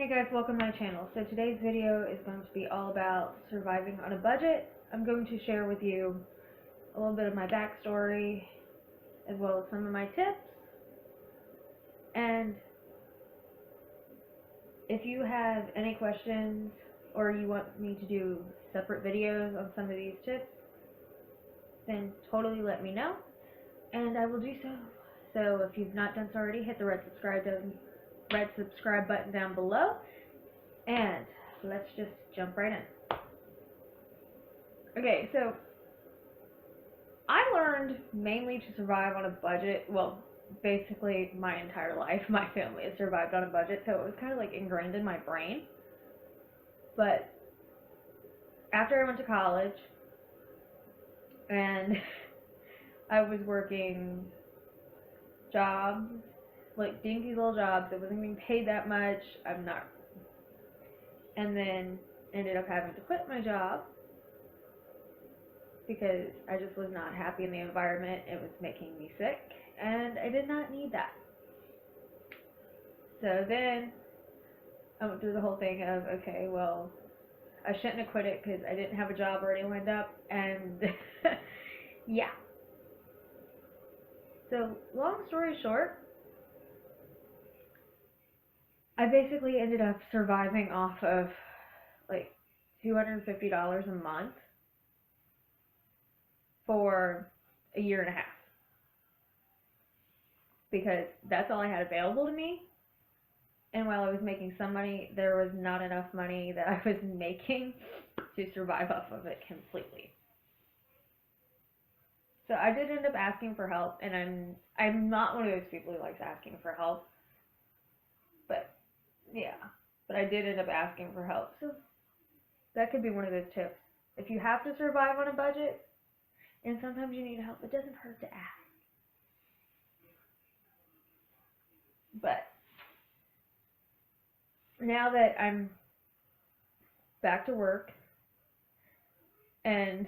Hey guys, welcome to my channel. So today's video is going to be all about surviving on a budget. I'm going to share with you a little bit of my backstory as well as some of my tips. And if you have any questions or you want me to do separate videos on some of these tips, then totally let me know and I will do so. So if you've not done so already, hit the red subscribe button down below, and let's just jump right in. Okay, so I learned mainly to survive on a budget. Well, basically my entire life my family has survived on a budget, so it was kind of like ingrained in my brain. But after I went to college and I was working jobs, like dinky little jobs that wasn't being paid that much, and then ended up having to quit my job because I just was not happy in the environment. It was making me sick, and I did not need that. So then I went through the whole thing of, okay, well, I shouldn't have quit it because I didn't have a job already lined up, and yeah. So long story short, I basically ended up surviving off of like $250 a month for a year and a half, because that's all I had available to me. And while I was making some money, there was not enough money that I was making to survive off of it completely. So I did end up asking for help, and I'm not one of those people who likes asking for help. But I did end up asking for help. So that could be one of those tips. If you have to survive on a budget, and sometimes you need help, it doesn't hurt to ask. But now that I'm back to work, and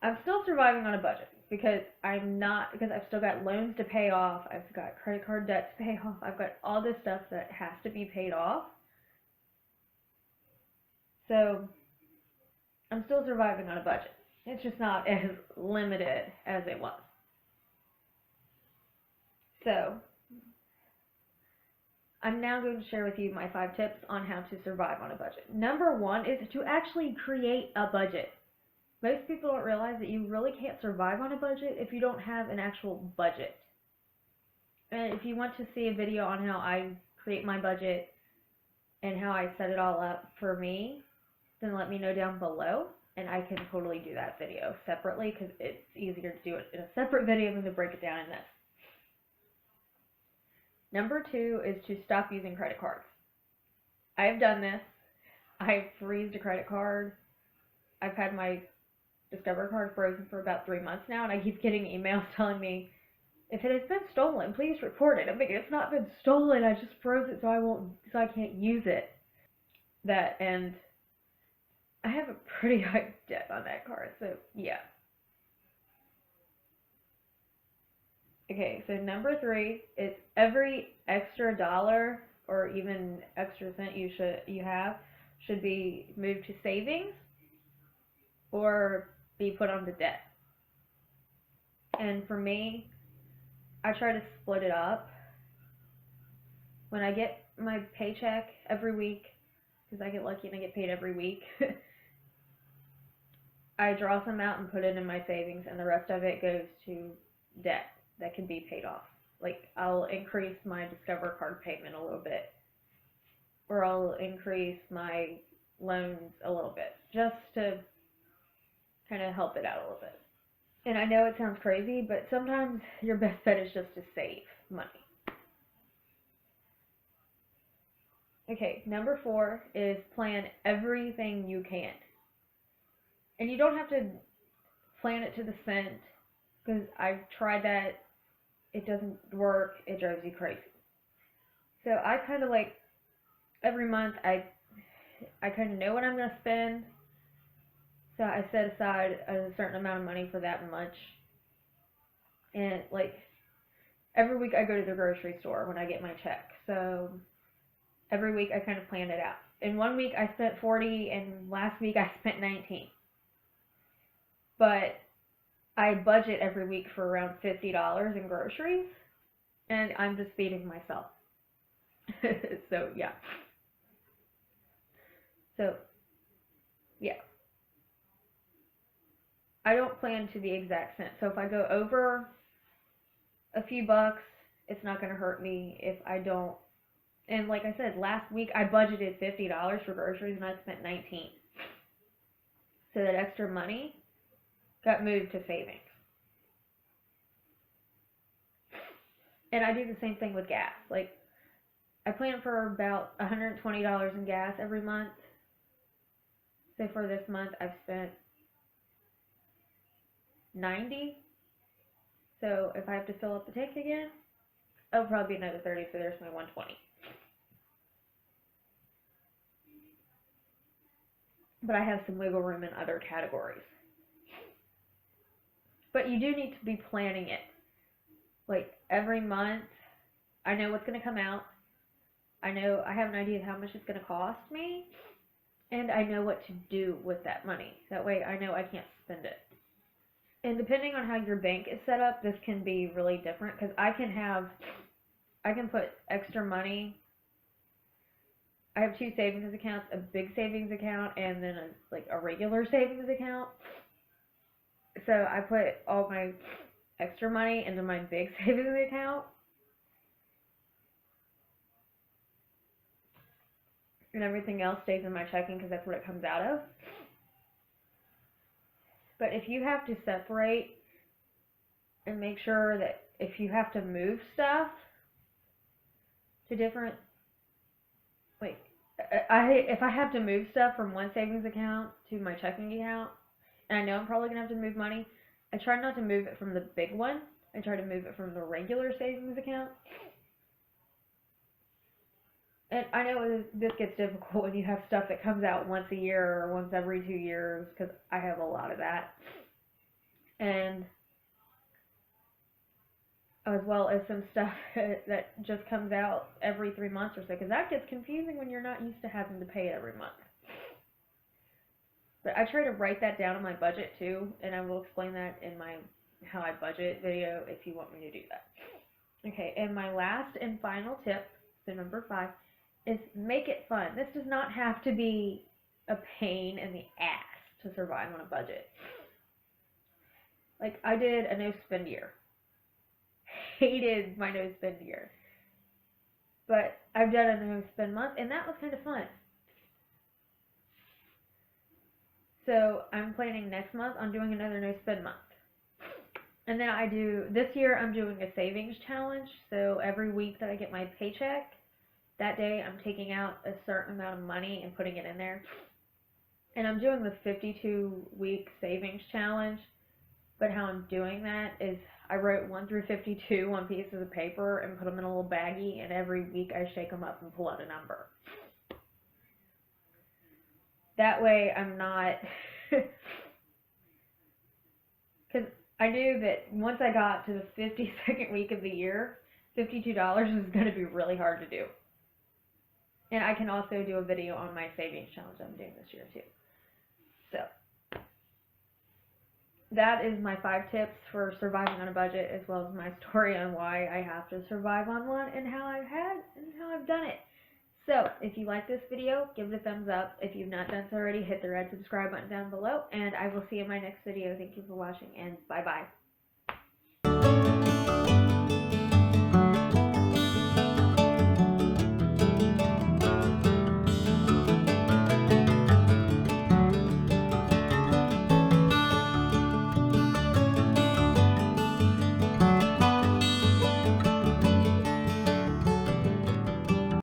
I'm still surviving on a budget because I've still got loans to pay off, I've got credit card debt to pay off, I've got all this stuff that has to be paid off. So I'm still surviving on a budget. It's just not as limited as it was. So I'm now going to share with you my 5 tips on how to survive on a budget. Number 1 is to actually create a budget. Most people don't realize that you really can't survive on a budget if you don't have an actual budget. And if you want to see a video on how I create my budget and how I set it all up for me, then let me know down below, and I can totally do that video separately because it's easier to do it in a separate video than to break it down in this. Number 2 is to stop using credit cards. I've done this. I've freezed a credit card. I've had my Discover card frozen for about 3 months now, and I keep getting emails telling me, if it has been stolen, please report it. I'm like, it's not been stolen, I just froze it so I can't use it. And I have a pretty high debt on that card, so yeah. Okay, so number 3 is every extra dollar or even extra cent you should be moved to savings or be put onto debt. And for me, I try to split it up. When I get my paycheck every week, because I get lucky and I get paid every week, I draw some out and put it in my savings, and the rest of it goes to debt that can be paid off. Like, I'll increase my Discover card payment a little bit, or I'll increase my loans a little bit, just to kind of help it out a little bit. And I know it sounds crazy, but sometimes your best bet is just to save money. Okay, number 4 is plan everything you can. And you don't have to plan it to the cent, because I've tried that. It doesn't work. It drives you crazy. So I kind of like, every month I kind of know what I'm going to spend. So I set aside a certain amount of money for that much. And like, every week I go to the grocery store when I get my check. So every week I kind of plan it out. In one week I spent 40 and last week I spent 19. But I budget every week for around $50 in groceries, and I'm just feeding myself. So yeah. So yeah. I don't plan to the exact cent. So if I go over a few bucks, it's not going to hurt me if I don't. And like I said, last week I budgeted $50 for groceries and I spent 19. So that extra money got moved to savings. And I do the same thing with gas. Like, I plan for about $120 in gas every month. So for this month, I've spent 90. So if I have to fill up the tank again, it'll probably be another 30. So there's my 120. But I have some wiggle room in other categories. But you do need to be planning it. Like, every month, I know what's going to come out. I know, I have an idea of how much it's going to cost me. And I know what to do with that money. That way I know I can't spend it. And depending on how your bank is set up, this can be really different. Because I can put extra money. I have two savings accounts, a big savings account and then a regular savings account. So I put all my extra money into my big savings account. And everything else stays in my checking because that's what it comes out of. But if you have to separate and make sure that if you have to move stuff to different, if I have to move stuff from one savings account to my checking account, and I know I'm probably going to have to move money, I try not to move it from the big one. I try to move it from the regular savings account. And I know this gets difficult when you have stuff that comes out once a year or once every 2 years, because I have a lot of that. And as well as some stuff that just comes out every 3 months or so, because that gets confusing when you're not used to having to pay it every month. But I try to write that down in my budget too, and I will explain that in my how I budget video if you want me to do that. Okay, and my last and final tip, so number 5, is make it fun. This does not have to be a pain in the ass to survive on a budget. Like, I did a no spend year. Hated my no spend year. But I've done a no spend month, and that was kind of fun. So I'm planning next month on doing another no spend month. And then this year I'm doing a savings challenge. So every week that I get my paycheck, that day I'm taking out a certain amount of money and putting it in there. And I'm doing the 52-week savings challenge. But how I'm doing that is I wrote 1 through 52 on pieces of paper and put them in a little baggie, and every week I shake them up and pull out a number. That way I'm not, because I knew that once I got to the 52nd week of the year, $52 is going to be really hard to do. And I can also do a video on my savings challenge I'm doing this year too. So that is my 5 tips for surviving on a budget, as well as my story on why I have to survive on one and how I've done it. So, if you like this video, give it a thumbs up. If you've not done so already, hit the red subscribe button down below, and I will see you in my next video. Thank you for watching, and bye-bye.